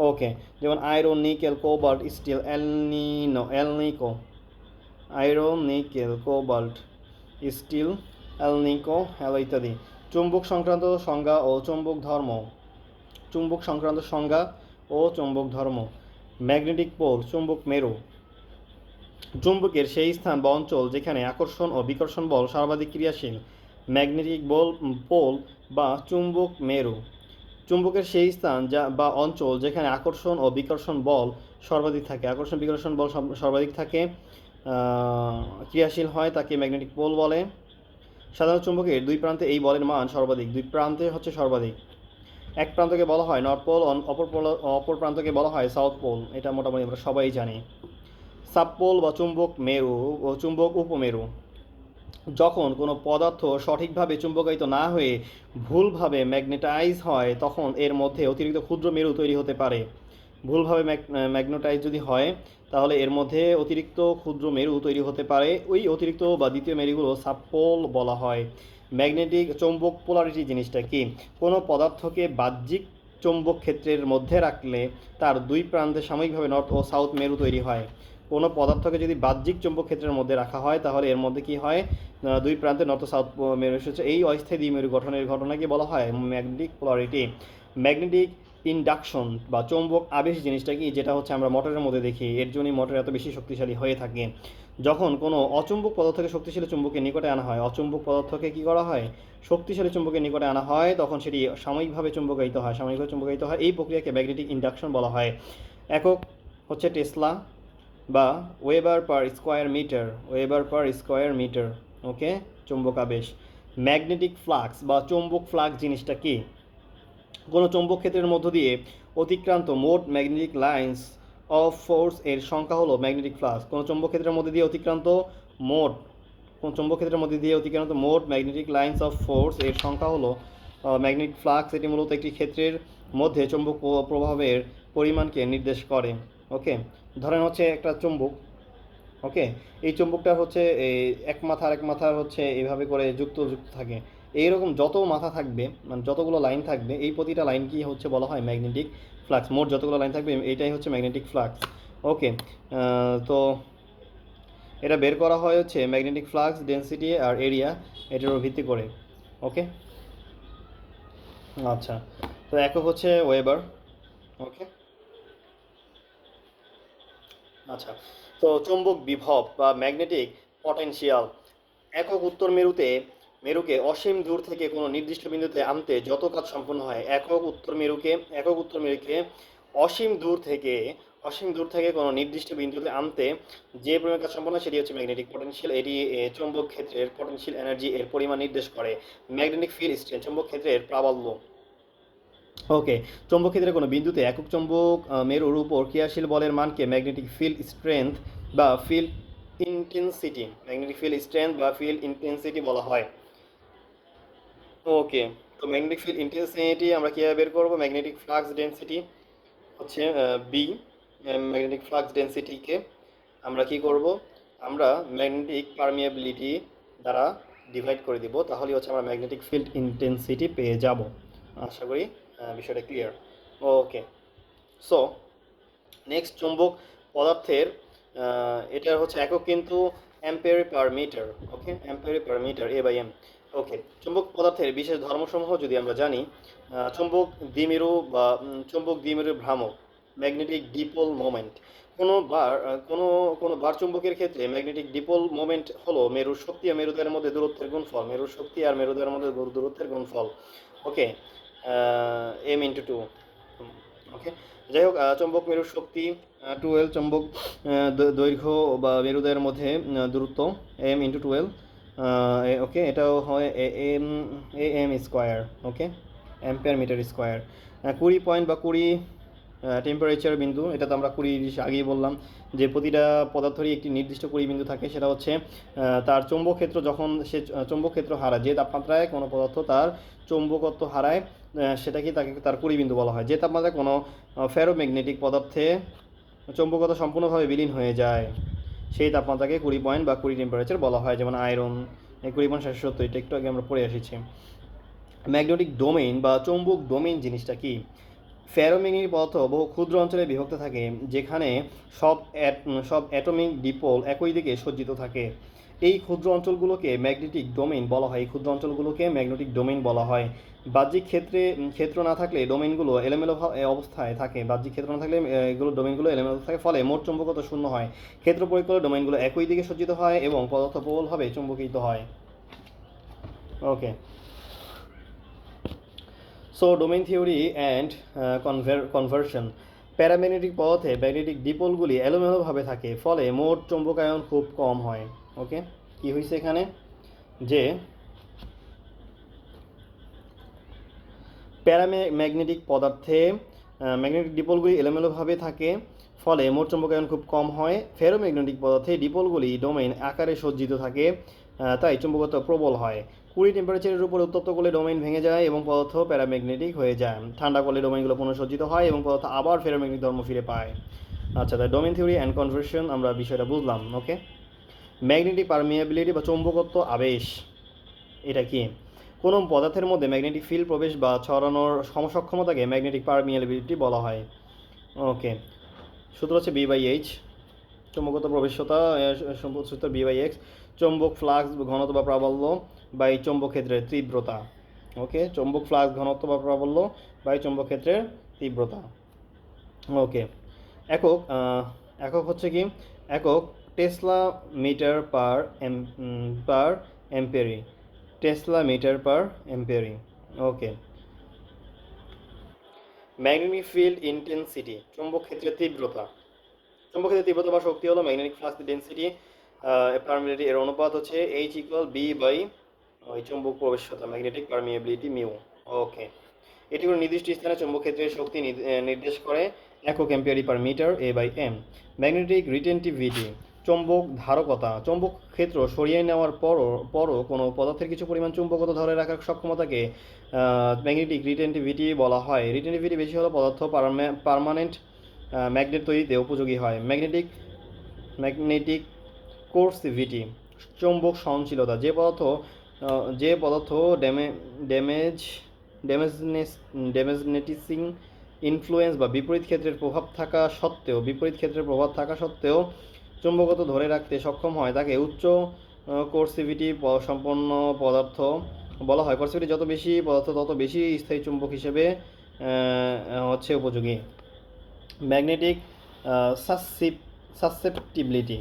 ওকে। যেমন iron, nickel, cobalt, steel, hello ইত্যাদি। চুম্বক সংক্রান্ত সংজ্ঞা ও চুম্বক ধর্ম। ম্যাগনেটিক পোল, চুম্বক মেরু। চুম্বকের সেই স্থান বা অঞ্চল যেখানে আকর্ষণ ও বিকর্ষণ বল সর্বাধিক ক্রিয়াশীল, ম্যাগনেটিক পোল বা চুম্বক মেরু। চুম্বকের সেই স্থান বা অঞ্চল যেখানে আকর্ষণ ও বিকর্ষণ বল সর্বাধিক থাকে, ক্রিয়াশীল হয়, তাকে ম্যাগনেটিক পোল বলে। সাধারণ চুম্বকের দুই প্রান্তে এই বলের মান সর্বাধিক, এক প্রান্তকে বলা হয় নর্থ পোল, অপর প্রান্তকে বলা হয় সাউথ পোল, এটা মোটামুটি আমরা সবাই জানি। সাবপোল বা চুম্বক উপমেরু, যখন কোনো পদার্থ সঠিকভাবে চুম্বকায়িত না হয়ে ভুলভাবে ম্যাগনেটাইজ হয় তখন এর মধ্যে অতিরিক্ত ক্ষুদ্র মেরু তৈরি হতে পারে। ভুলভাবে ম্যাগনেটাইজ যদি হয় তাহলে এর মধ্যে অতিরিক্ত ক্ষুদ্র মেরু তৈরি হতে পারে, ওই অতিরিক্ত বা দ্বিতীয় মেরুগুলো সাবপোল বলা হয়। ম্যাগনেটিক চৌম্বক পোলারিটি জিনিসটা কি? কোনো পদার্থকে বাহ্যিক চৌম্বক ক্ষেত্রের মধ্যে রাখলে তার দুই প্রান্তে সাময়িকভাবে নর্থ ও সাউথ মেরু তৈরি হয়। কোনো পদার্থকে যদি বাহ্যিক চৌম্বক ক্ষেত্রের মধ্যে রাখা হয় তাহলে এর মধ্যে কি হয়? দুই প্রান্তে নর্থ সাউথ মেরু এসেছে, এই অস্থায়ী দ্বিমেরু গঠনের ঘটনাকে বলা হয় ম্যাগনেটিক পোলারিটি। ম্যাগনেটিক ইন্ডাকশন বা চৌম্বক আবেশ জিনিসটা কি? যেটা হচ্ছে আমরা মোটরের মধ্যে দেখি, এর জন্যই মোটর এত বেশি শক্তিশালী হয়ে থাকে। যখন কোনো অচুম্বক পদার্থকে শক্তিশালী চুম্বকের নিকটে আনা হয়, শক্তিশালী চুম্বকের নিকটে আনা হয় তখন সেটি সাময়িকভাবে চুম্বকায়িত হয়, এই প্রক্রিয়াকে ম্যাগনেটিক ইন্ডাকশন বলা হয়। একক হচ্ছে টেসলা বা ওয়েবার পার স্কোয়ার মিটার, ওকে। চুম্বক আবেশ। ম্যাগনেটিক ফ্লাক্স বা চৌম্বক ফ্লাক্স জিনিসটা কি? কোনো চৌম্বক ক্ষেত্রের মধ্য দিয়ে অতিক্রান্ত মোট ম্যাগনেটিক লাইন্স অফ ফোর্স এর সংখ্যা হলো ম্যাগনেটিক ফ্লাক্স। কোনো চৌম্বক ক্ষেত্রের মধ্যে দিয়ে অতিক্রান্ত মোট ম্যাগনেটিক লাইন্স অফ ফোর্স এর সংখ্যা হলো ম্যাগনেটিক ফ্লাক্স। এটি মূলত একটি ক্ষেত্রের মধ্যে চৌম্বক প্রভাবের পরিমাণকে নির্দেশ করে, ওকে। ধরেন হচ্ছে একটা চুম্বক, ওকে। এই চুম্বকটা হচ্ছে এক মাথার হচ্ছে এইভাবে করে যুক্ত থাকে। এইরকম যত মাথা থাকবে, মানে যতগুলো লাইন থাকবে, এই প্রতিটা লাইন কি হচ্ছে বলা হয় ম্যাগনেটিক ফ্লাক্স। মোট যতগুলো লাইন থাকবে এইটাই হচ্ছে ম্যাগনেটিক ফ্লাক্স, ওকে। তো এটা বের করা হয় হচ্ছে ম্যাগনেটিক ফ্লাক্স ডেন্সিটি আর এরিয়া এটার উপর ভিত্তি করে, ওকে। আচ্ছা, তো একক হচ্ছে ওয়েবার, ওকে। আচ্ছা, তো চৌম্বক বিভব বা ম্যাগনেটিক পটেনশিয়াল। একক উত্তর মেরুকে অসীম দূর থেকে কোনো নির্দিষ্ট বিন্দুতে আনতে যত কাজ সম্পন্ন হয়, একক উত্তর মেরুকে অসীম দূর থেকে কোনো নির্দিষ্ট বিন্দুতে আনতে যে পরিমাণ কাজ সম্পন্ন হয় সেটি হচ্ছে ম্যাগনেটিক পটেনশিয়াল। এটি চৌম্বক ক্ষেত্রের পটেনশিয়াল এনার্জি এর পরিমাণ নির্দেশ করে। ম্যাগনেটিক ফিল্ড স্ট্রেন্থ, চৌম্বক ক্ষেত্রের প্রাবল্য। ওকে, চৌম্বক ক্ষেত্রে কোনো বিন্দুতে একক চৌম্বক মেরুর উপর ক্রিয়াশীল বলের মানকে ম্যাগনেটিক ফিল্ড স্ট্রেংথ বা ফিল্ড ইন্টেন্সিটি বলা হয়। ওকে, তো ম্যাগনেটিক ফিল্ড ইন্টেন্সিটি আমরা কীভাবে বের করবো? ম্যাগনেটিক ফ্লাক্স ডেন্সিটি হচ্ছে বি। ম্যাগনেটিক ফ্লাক্স ডেন্সিটিকে আমরা কি করব? আমরা ম্যাগনেটিক পারমিয়াবিলিটি দ্বারা ডিভাইড করে দিব, তাহলে হচ্ছে আমরা ম্যাগনেটিক ফিল্ড ইন্টেন্সিটি পেয়ে যাব। আশা করি বিষয়টা ক্লিয়ার। ওকে, সো নেক্সট, চুম্বক পদার্থের এটার হচ্ছে একক কিন্তু অ্যাম্পিয়ার পার মিটার। ওকে, অ্যাম্পিয়ার পার মিটার, A/M। ওকে, চুম্বক পদার্থের বিশেষ ধর্মসমূহ যদি আমরা জানি, চুম্বক দ্বিমেরু বা চুম্বক দ্বিমেরু ভ্রামক, ম্যাগনেটিক ডিপোল মোমেন্ট। কোনো বার চুম্বকের ক্ষেত্রে ম্যাগনেটিক ডিপোল মোমেন্ট হলো মেরুর শক্তি আর মেরুদয়ের মধ্যে দূরত্বের গুণফল। মেরুর শক্তি আর মেরুদয়ের মধ্যে দূরত্বের গুণফল। ওকে, m/2। ওকে, যাই হোক, চৌম্বক মেরুর শক্তি 12, চৌম্বক দৈর্ঘ্য বা মেরুদয়ের মধ্যে দূরত্ব m/12। ওকে, এটাও হয় am square. Okay, ampere metre square. 20 point বা 20 টেম্পারেচার বিন্দু, এটা তো আমরা 20 আগেই বললাম যে প্রতিটা পদার্থেরই একটি নির্দিষ্ট 20 বিন্দু থাকে। সেটা হচ্ছে তার চৌম্বক ক্ষেত্র, যখন সে চৌম্বক ক্ষেত্র হারায়, যে তাপমাত্রায় কোনো পদার্থ তার চৌম্বকত্ব হারায়, সেটাকে তার 20 বিন্দু বলা হয়। যে তাপমাত্রায় কোনো ফেরোম্যাগনেটিক পদার্থে চৌম্বকতা সম্পূর্ণভাবে বিলীন হয়ে যায়, সেই তাপমাত্রাকে 20 পয়েন্ট বা 20 টেম্পারেচার বলা হয়। যেমন আয়রন 20.70, এটা একটু আগে আমরা পড়ে এসেছি। ম্যাগনেটিক ডোমেইন বা চৌম্বক ডোমেইন জিনিসটা কি? ফেরোম্যাগনেটিক পদার্থ বহু ক্ষুদ্র অঞ্চলে বিভক্ত থাকে, যেখানে সব অ্যাটমিক ডিপোল একই দিকে সজ্জিত থাকে। এই ক্ষুদ্র অঞ্চলগুলোকে ম্যাগনেটিক ডোমেইন বলা হয়। ম্যাগনেটিক ডোমেইন বলা হয়। বাহ্যিক ক্ষেত্র না থাকলে ডোমেইনগুলো এলোমেলো অবস্থায় থাকে। বাহ্যিক ক্ষেত্র না থাকলে ডোমেইনগুলো এলোমেলো থাকে, ফলে মোট চৌম্বকত্ব শূন্য হয়। ক্ষেত্র প্রয়োগ করলে ডোমেইনগুলো একই দিকে সজ্জিত হয় এবং পদার্থ প্রবলভাবে চুম্বকিত হয়। Okay, so domain theory and conversion. Paramagnetic পদার্থে ম্যাগনেটিক ডিপোলগুলি এলোমেলোভাবে থাকে, ফলে মোট চৌম্বকায়ন খুব কম হয়। ওকে, কি হয়েছে এখানে? যে প্যারাম্যাগনেটিক পদার্থে ম্যাগনেটিক ডিপোলগুলি এলোমেলোভাবে থাকে, ফলে মোট চৌম্বকায়ন খুব কম হয়। ফেরোম্যাগনেটিক পদার্থে ডিপোলগুলি ডোমেইন আকারে সজ্জিত থাকে, তাই চুম্বকত্ব প্রবল হয়। 20 টেম্পারেচারের উপর উত্তপ্ত করলে ডোমেইন ভেঙে যায় এবং পদার্থ প্যারাম্যাগনেটিক হয়ে যায়। ঠান্ডা করলে ডোমেইনগুলো পুনঃসজ্জিত হয় এবং পদার্থ আবার ফেরোম্যাগনেটিক ধর্ম ফিরে পায়। আচ্ছা, তাই ডোমেইন থিওরি অ্যান্ড কনভার্সন আমরা বিষয়টা বুঝলাম। ওকে, ম্যাগনেটিক পারমিয়াবিলিটি বা চৌম্বকত্ব আবেশ, এটা কি? কোনো পদার্থের মধ্যে ম্যাগনেটিক ফিল্ড প্রবেশ বা ছড়ানোর সমসক্ষমতাকে ম্যাগনেটিক পারমিয়াবিলিটি বলা হয়। ওকে, সূত্র হচ্ছে B/H। চৌম্বকত্ব প্রবেশতা সূত্র B/X। চৌম্বক ফ্লাক্স ঘনত্ব বা প্রাবল্য বা এই চৌম্বক ক্ষেত্রের তীব্রতা। ওকে, চৌম্বক ফ্লাক্স ঘনত্ব বা প্রাবল্য বা এই চৌম্বক ক্ষেত্রের তীব্রতা। ওকে, একক একক হচ্ছে কি? একক tesla metre per ampere. Tesla metre per ampere. Okay, magnetic field intensity, চৌম্বক ক্ষেত্রের তীব্রতা। চৌম্বক ক্ষেত্রের তীব্রতা বা শক্তি হলো ম্যাগনেটিক ফ্লাক্স ডেন্সিটি পারমিয়াবিলিটি, এর অনুপাত হচ্ছে H=B/ ওই চৌম্বক প্রবেশতা, ম্যাগনেটিক পারমিয়াবিলিটি মিউ। ওকে, এটি কোনো নির্দিষ্ট স্থানে চৌম্বক ক্ষেত্রের শক্তি নির্দেশ করে। একক ampere per metre, A/M। Magnetic retentivity, চৌম্বক ধারকতা। চৌম্বক ক্ষেত্র সরিয়ে নেওয়ার পরও কোনো পদার্থের কিছু পরিমাণ চুম্বকতা ধরে রাখার সক্ষমতাকে ম্যাগনেটিক রিটেনটিভিটি বলা হয়। রিটেনটিভিটি বেশি হলে পদার্থ পার্মানেন্ট ম্যাগনেট তৈরিতে উপযোগী হয়। ম্যাগনেটিক কোরসিভিটি, চৌম্বক সহনশীলতা। যে পদার্থ ড্যামেজনেটিসিং ইনফ্লুয়েন্স বা বিপরীত ক্ষেত্রের প্রভাব থাকা সত্ত্বেও চুম্বকত্ব ধরে রাখতে সক্ষম হয়, তাকে উচ্চ কোরসিভিটি সম্পন্ন পদার্থ বলা হয়। কোরসিভিটি যত বেশি পদার্থ তত বেশি স্থায়ী চুম্বক হিসেবে হচ্ছে উপযোগী। ম্যাগনেটিক সাসেপ্টিবিলিটি,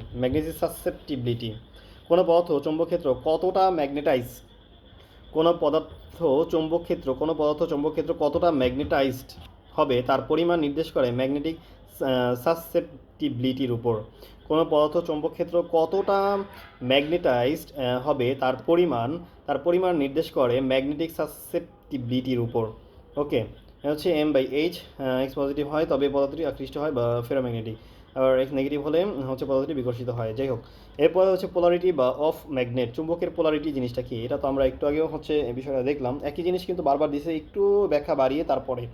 কোনো পদার্থ চৌম্বকক্ষেত্র কতটা ম্যাগনেটাইজড হবে তার পরিমাণ নির্দেশ করে ম্যাগনেটিক সাসেপ্টিবিলিটির উপর। কোনো পদার্থ চৌম্বকক্ষেত্র কতটা ম্যাগনেটাইজড হবে তার পরিমাণ নির্দেশ করে ম্যাগনেটিক সাসেপ্টিবিলিটির উপর। ওকে, হচ্ছে M/H, এক্স পজিটিভ হয় তবে পদার্থটি আকৃষ্ট হয় বা ফেরোম্যাগনেটিক, আর এক্স নেগেটিভ হলে হচ্ছে পদার্থটি বিকর্ষিত হয়। যাই হোক, এরপরে হচ্ছে পোলারিটি বা অফ ম্যাগনেট, চুম্বকের পোলারিটি জিনিসটা কি, এটা তো আমরা একটু আগেও হচ্ছে এই বিষয়টা দেখলাম, একই জিনিস কিন্তু বারবার দিছে, একটু ব্যাখ্যা বাড়িয়ে তারপরে।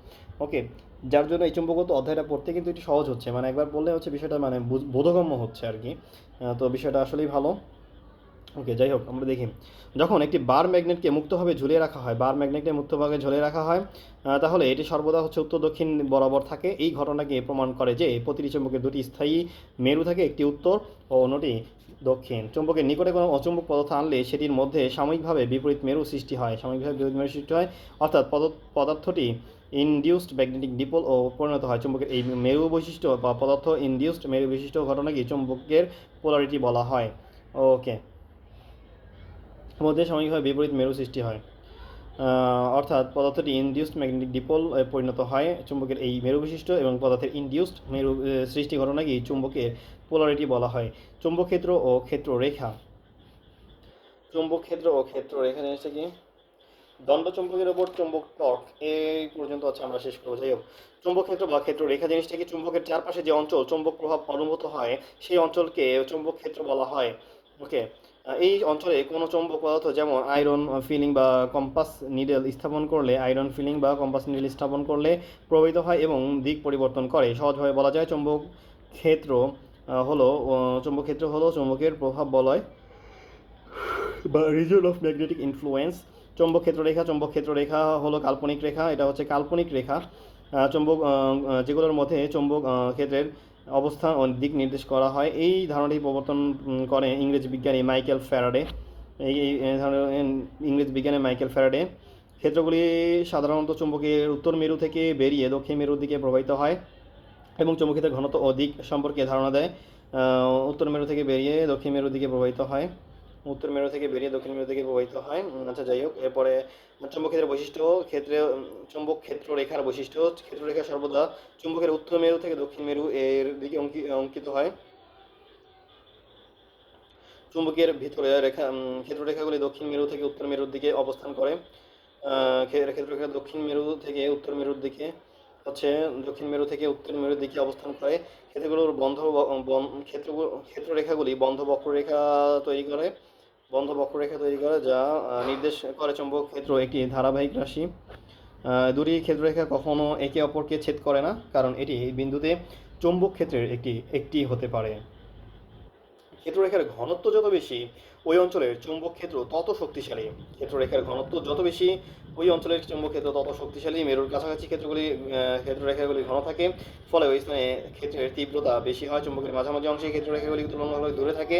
ওকে, যার জন্য এই চুম্বকত্ব অধ্যায়টা পড়তে কিন্তু একটু সহজ হচ্ছে, মানে একবার বললে হচ্ছে বিষয়টা মানে বোধগম্য হচ্ছে আর কি। তো বিষয়টা আসলেই ভালো। ওকে, যাই হোক, আমরা দেখি, যখন একটি বার ম্যাগনেটকে মুক্তভাবে ঝুলিয়ে রাখা হয়, বার ম্যাগনেটকে মুক্তভাবে ঝুলিয়ে রাখা হয়, তাহলে এটি সর্বদা হচ্ছে উত্তর দক্ষিণ বরাবর থাকে। এই ঘটনাকে প্রমাণ করে যে প্রতিটি চুম্বকের দুটি স্থায়ী মেরু থাকে, একটি উত্তর ও অন্যটি দক্ষিণ। চুম্বকের নিকটে কোনো অচুম্বক পদার্থ আনলে সেটির মধ্যে সাময়িকভাবে বিপরীত মেরু সৃষ্টি হয়, সাময়িকভাবে বিপরীত মেরু সৃষ্টি হয়, অর্থাৎ পদার্থটি ইনডিউসড ম্যাগনেটিক ডিপোল ও পরিণত হয়। চুম্বকের এই মেরু বৈশিষ্ট্য বা পদার্থ ইনডিউসড মেরু বৈশিষ্ট্য ঘটনাকে চুম্বকের পোলারিটি বলা হয়। ওকে, মধ্যে সাময়িকভাবে বিপরীত মেরু সৃষ্টি হয়, অর্থাৎ পদার্থটি ইনডিউসড ম্যাগনেটিক ডিপোল পরিণত হয়। চুম্বকের এই মেরু বৈশিষ্ট্য এবং পদার্থের ইনডিউসড মেরু সৃষ্টি ঘটনাকে চুম্বকের পোলারিটি বলা হয়। চুম্বক ক্ষেত্র ও ক্ষেত্র রেখা, চুম্বক ক্ষেত্র ও ক্ষেত্র রেখা জিনিসটা কি, দণ্ড চুম্বকের ওপর চুম্বক টর্ক, এই পর্যন্ত হচ্ছে আমরা শেষ করবো। যাই হোক, চুম্বক ক্ষেত্র বা ক্ষেত্র রেখা জিনিসটা কি, চুম্বকের চারপাশে যে অঞ্চল চুম্বক প্রভাব অনুভূত হয় সেই অঞ্চলকে চুম্বক ক্ষেত্র বলা হয়। ওকে, এই অঞ্চলে কোনো চৌম্বক পদার্থ যেমন আয়রন ফিলিং বা কম্পাস নিডেল স্থাপন করলে, আয়রন ফিলিং বা কম্পাস নিডেল স্থাপন করলে প্রভাবিত হয় এবং দিক পরিবর্তন করে। সহজভাবে বলা যায় চৌম্বক ক্ষেত্র চৌম্বক ক্ষেত্র হলো চৌম্বকের প্রভাব বলয় বা রিজন অফ ম্যাগনেটিক ইনফ্লুয়েন্স। চৌম্বক ক্ষেত্র রেখা হলো কাল্পনিক রেখা, এটা হচ্ছে কাল্পনিক রেখা, চৌম্বক যেগুলোর মধ্যে চৌম্বক ক্ষেত্রের অবস্থান ও দিক নির্দেশ করা হয়। এই ধারণাটি প্রবর্তন করে ইংরেজ বিজ্ঞানী মাইকেল ফ্যারাডে। এই ধরনের ইংরেজ বিজ্ঞানী মাইকেল ফ্যারাডে। ক্ষেত্রগুলি সাধারণত চুম্বকের উত্তর মেরু থেকে বেরিয়ে দক্ষিণ মেরুর দিকে প্রবাহিত হয় এবং চুম্বকক্ষেত্রের ঘনত্ব ও দিক সম্পর্কে ধারণা দেয়। উত্তর মেরু থেকে বেরিয়ে দক্ষিণ মেরুর দিকে প্রবাহিত হয়, উত্তর মেরু থেকে বেরিয়ে দক্ষিণ মেরু দিকে প্রবাহিত হয়। আচ্ছা, যাই হোক, এরপরে চুম্বক ক্ষেত্রের বৈশিষ্ট্য, চুম্বক ক্ষেত্র রেখার বৈশিষ্ট্য, ক্ষেত্র রেখা সর্বদা চুম্বকের উত্তর মেরু থেকে দক্ষিণ মেরু এর দিকে অঙ্কিত হয়। চুম্বকের ভিতরে ক্ষেত্র রেখাগুলি দক্ষিণ মেরু থেকে উত্তর মেরুর দিকে অবস্থান করে। ক্ষেত্র রেখা দক্ষিণ মেরু থেকে উত্তর মেরুর দিকে হচ্ছে দক্ষিণ মেরু থেকে উত্তর মেরুর দিকে অবস্থান করে। ক্ষেত্রগুলোর ক্ষেত্র রেখাগুলি বন্ধ বক্ররেখা তৈরি করে যা নির্দেশ করে চৌম্বক ক্ষেত্র একটি ধারাবাহিক রাশি। দুটি ক্ষেত্ররেখা কখনো একে অপরকে ছেদ করে না, কারণ এটি এই বিন্দুতে চৌম্বক ক্ষেত্রের একটি হতে পারে। ক্ষেত্ররেখার ঘনত্ব যত বেশি ওই অঞ্চলের চৌম্বক ক্ষেত্র তত শক্তিশালী। ক্ষেত্ররেখার ঘনত্ব যত বেশি ওই অঞ্চলের চৌম্বক ক্ষেত্র তত শক্তিশালী। মেরুর কাছাকাছি ক্ষেত্ররেখাগুলি ঘন থাকে, ফলে ওই স্থানে ক্ষেত্রের তীব্রতা বেশি হয়। চুম্বকের মাঝামাঝি অংশে ক্ষেত্ররেখাগুলি তুলনামূলক দূরে থাকে,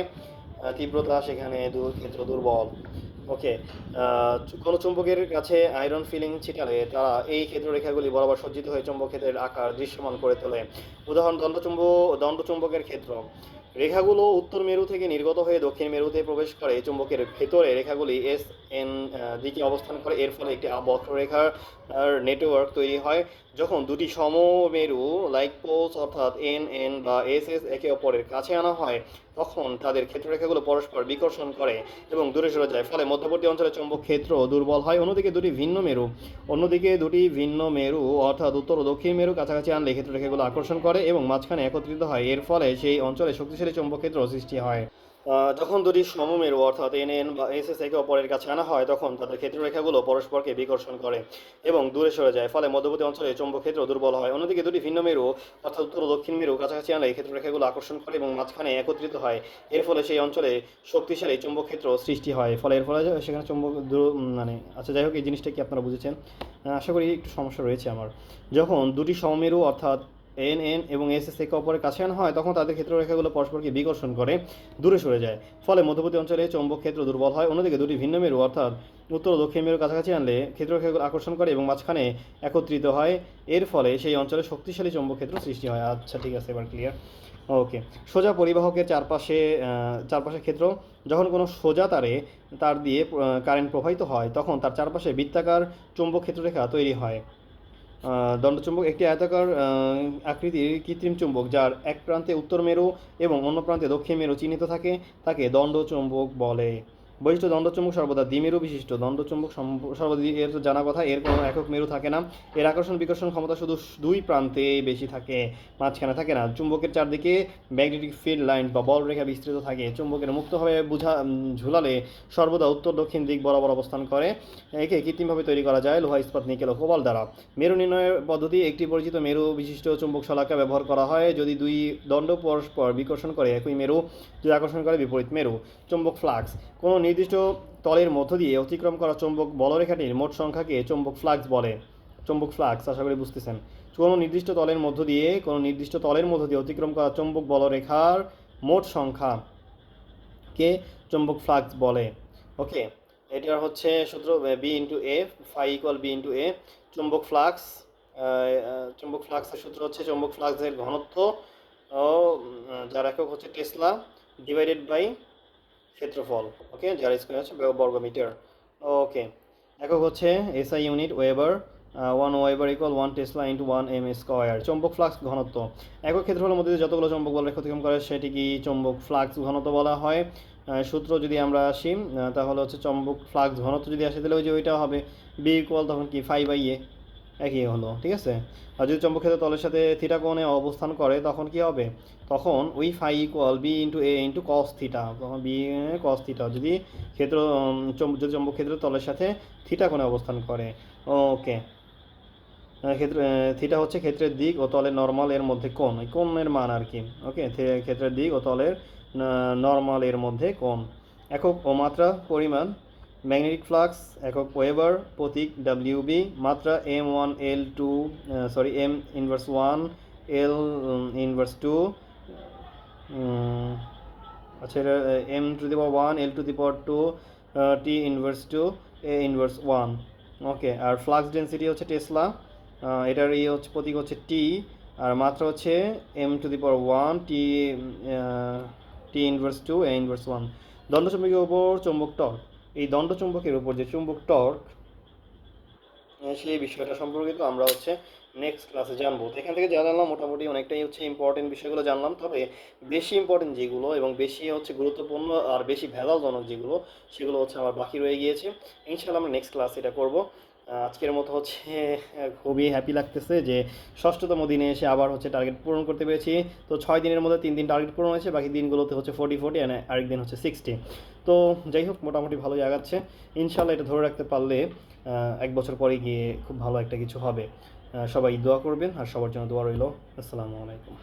তীব্রতা সেখানে ক্ষেত্র দুর্বল। ওকে, কোনো চুম্বকের কাছে আয়রন ফিলিং ছিটালে তারা এই ক্ষেত্ররেখাগুলি বরাবর সজ্জিত হয়ে চুম্বক ক্ষেত্রের আকার দৃশ্যমান করে তোলে। উদাহরণ, দণ্ডচুম্বকের ক্ষেত্র রেখাগুলো উত্তর মেরু থেকে নির্গত হয়ে দক্ষিণ মেরুতে প্রবেশ করে। চুম্বকের ভেতরে রেখাগুলি এস এন দিকে অবস্থান করে, এর ফলে একটি বক্ররেখার নেটওয়ার্ক তৈরি হয়। যখন দুটি সমমেরু লাইক পোলস অর্থাৎ এন এন বা এস এস একে অপরের কাছে আনা হয়, তখন তাদের ক্ষেত্ররেখাগুলো পরস্পর বিকর্ষণ করে এবং দূরে সরে যায়, ফলে মধ্যবর্তী অঞ্চলে চৌম্বক ক্ষেত্র দুর্বল হয়। অন্যদিকে দুটি ভিন্ন মেরু অর্থাৎ উত্তর ও দক্ষিণ মেরু কাছাকাছি আনলে ক্ষেত্ররেখাগুলো আকর্ষণ করে এবং মাঝখানে একত্রিত হয়, এর ফলে সেই অঞ্চলে শক্তিশালী চৌম্বক ক্ষেত্র সৃষ্টি হয়। যখন দুটি সমমেরু অর্থাৎ এন এন বা এস এস একে অপরের কাছে আনা হয়, তখন তাদের ক্ষেত্ররেখাগুলো পরস্পরকে বিকর্ষণ করে এবং দূরে সরে যায়, ফলে মধ্যবর্তী অঞ্চলে চৌম্বক ক্ষেত্র দুর্বল হয়। অন্যদিকে দুটি ভিন্ন মেরু অর্থাৎ উত্তর ও দক্ষিণ মেরু কাছাকাছি আনলে ক্ষেত্ররেখাগুলো আকর্ষণ করে এবং মাঝখানে একত্রিত হয়, এর ফলে সেই অঞ্চলে শক্তিশালী চৌম্বক ক্ষেত্র সৃষ্টি হয়, ফলে এর ফলে সেখানে মানে আচ্ছা, যাই হোক, এই জিনিসটা কি আপনারা বুঝেছেন? আশা করি একটু সমস্যা রয়েছে আমার। যখন দুটি সমমেরু অর্থাৎ এন এন এবং এস এস একে অপরের কাছে আনা হয়, তখন তাদের ক্ষেত্ররেখাগুলো পরস্পরকে বিকর্ষণ করে দূরে সরে যায়, ফলে মধ্যবর্তী অঞ্চলে চৌম্বক ক্ষেত্র দুর্বল হয়। অন্যদিকে দুটি ভিন্ন মেরু অর্থাৎ উত্তর ও দক্ষিণ মেরু কাছাকাছি আনলে ক্ষেত্ররেখাগুলো আকর্ষণ করে এবং মাঝখানে একত্রিত হয়, এর ফলে সেই অঞ্চলে শক্তিশালী চৌম্বক ক্ষেত্র সৃষ্টি হয়। আচ্ছা, ঠিক আছে, এবার ক্লিয়ার। ওকে, সোজা পরিবাহকের চারপাশে ক্ষেত্র, যখন কোনো সোজা তার দিয়ে কারেন্ট প্রবাহিত হয়, তখন তার চারপাশে বৃত্তাকার চৌম্বক ক্ষেত্ররেখা তৈরি হয়। দণ্ডচুম্বক একটি আয়তাকার আকৃতির কৃত্রিম চুম্বক, যার এক প্রান্তে উত্তর মেরু এবং অন্য প্রান্তে দক্ষিণ মেরু চিহ্নিত থাকে, তাকে দণ্ডচুম্বক বলে। বৈশিষ্ট্য দণ্ডচুম্বক সর্বদা দ্বিমেরু বিশিষ্ট। দণ্ডচুম্বক সর্বদা এর তো জানা কথা, এর কোনো একক মেরু থাকে না। এর আকর্ষণ বিকর্ষণ ক্ষমতা শুধু দুই প্রান্তে বেশি থাকে, মাঝখানে থাকে না। চুম্বকের চারদিকে ম্যাগনেটিক ফিল্ড লাইন বা বল রেখা বিস্তৃত থাকে। চুম্বকের মুক্তভাবে ঝুলালে সর্বদা উত্তর দক্ষিণ দিক বরাবর অবস্থান করে। একে কৃত্রিমভাবে তৈরি করা যায় লোহা, ইস্পাত, নিকেল ও কোবাল্ট দ্বারা। মেরু নির্ণয়ের পদ্ধতি, একটি পরিচিত মেরু বিশিষ্ট চুম্বক শলাকা ব্যবহার করা হয় যদি দুই দণ্ড পরস্পর বিকর্ষণ করে, একই মেরু যদি আকর্ষণ করে বিপরীত মেরু। চুম্বক ফ্লাক্স, কোনো নির্দিষ্ট তলের মধ্য দিয়ে অতিক্রম করা চুম্বক বলরেখাটির মোট সংখ্যাকে চুম্বক ফ্লাক্স বলে। চুম্বক ফ্লাক্স আশা করি বুঝতেছেন। কোনো নির্দিষ্ট তলের মধ্য দিয়ে অতিক্রম করা চুম্বক বলরেখার মোট সংখ্যাকে চুম্বক ফ্লাক্স বলে। ওকে, এটার হচ্ছে সূত্র বি ইন্টু এ, ফাই ইকুয়াল বি ইন্টু এ। চুম্বক ফ্লাক্স, সূত্র হচ্ছে চুম্বক ফ্লাক্সের ঘনত্ব ও যার একক হচ্ছে টেসলা ডিভাইডেড বাই ক্ষেত্রফল। ওকে, যার স্কোয়ার হচ্ছে বর্গমিটার। ওকে, একক হচ্ছে SI unit weber. 1 weber equal 1 tesla into 1 M square. চুম্বক ফ্লাক্স ঘনত্ব, একক ক্ষেত্রফলের মধ্যে দিয়ে যতগুলো চুম্বক বল রেখা অতিক্রম করে সেটিকে চুম্বক ফ্লাক্স ঘনত্ব বলা হয়। সূত্র যদি আমরা আসি তাহলে হচ্ছে চুম্বক ফ্লাক্স ঘনত্ব যদি আসে তাহলে ওইটা হবে বি ইকুয়াল তখন কি ফাই বাই এ, একই হলো, ঠিক আছে। আর যদি চুম্বক ক্ষেত্র তলের সাথে থিটা কোণে অবস্থান করে তখন কি হবে, তখন ওই ফাই ইকুয়াল বি ইন্টু এ ইন্টু কস থিটা, তখন বি কস থিটা যদি যদি চুম্বক ক্ষেত্র তলের সাথে থিটা কোণে অবস্থান করে। ওকে, থিটা হচ্ছে ক্ষেত্রের দিক ও তলের নর্মাল এর মধ্যে কোণ, ওই কোণের মান আর কি। ওকে, ক্ষেত্রের দিক ও তলের নর্মাল এর মধ্যে কোণ। একক ও মাত্রা পরিমাণ, ম্যাগনেটিক ফ্লাক্স একক ওয়েবার, প্রতীক ডাব্লিউবি, মাত্রা M1L2, M inverse 1, L inverse 2, আচ্ছা এটা M to the power 1, L to the power 2, T inverse 2, A inverse 1। Okay, আর ফ্লাক্স ডেন্সিটি হচ্ছে টেসলা, এটার হচ্ছে প্রতীক হচ্ছে টি, আর মাত্রা হচ্ছে M to the power 1, T inverse 2, A inverse 1। দণ্ডচুম্বকের উপর চুম্বক টর্ক, এই দণ্ডচুম্বকের উপর যে চুম্বক টর্ক সেই বিষয়টা সম্পর্কিত আমরা হচ্ছে নেক্সট ক্লাসে জানবো। তো এখান থেকে জানলাম মোটামুটি অনেকটাই হচ্ছে ইম্পর্টেন্ট বিষয়গুলো জানলাম, তবে বেশি ইম্পর্টেন্ট যেগুলো এবং বেশি হচ্ছে গুরুত্বপূর্ণ আর বেশি ভেজালজনক যেগুলো সেগুলো হচ্ছে আমার বাকি রয়ে গিয়েছে। ইনশাআল্লাহ আমরা নেক্সট ক্লাসে এটা করবো। আজকের মতো হচ্ছে খুবই হ্যাপি লাগতেছে যে ষষ্ঠতম দিনে এসে আবার হচ্ছে টার্গেট পূরণ করতে পেরেছি। তো 6 দিনের মধ্যে 3 দিন টার্গেট পূরণ হয়েছে, বাকি দিনগুলোতে হচ্ছে 40 আর আরেক দিন হচ্ছে 60। তো যাই হোক মোটামুটি ভালোই আগাচ্ছে। ইনশাআল্লাহ এটা ধরে রাখতে পারলে 1 বছর পরে গিয়ে খুব ভালো একটা কিছু হবে। সবাই দোয়া করবেন আর সবার জন্য দোয়া রইল। আসসালামু আলাইকুম।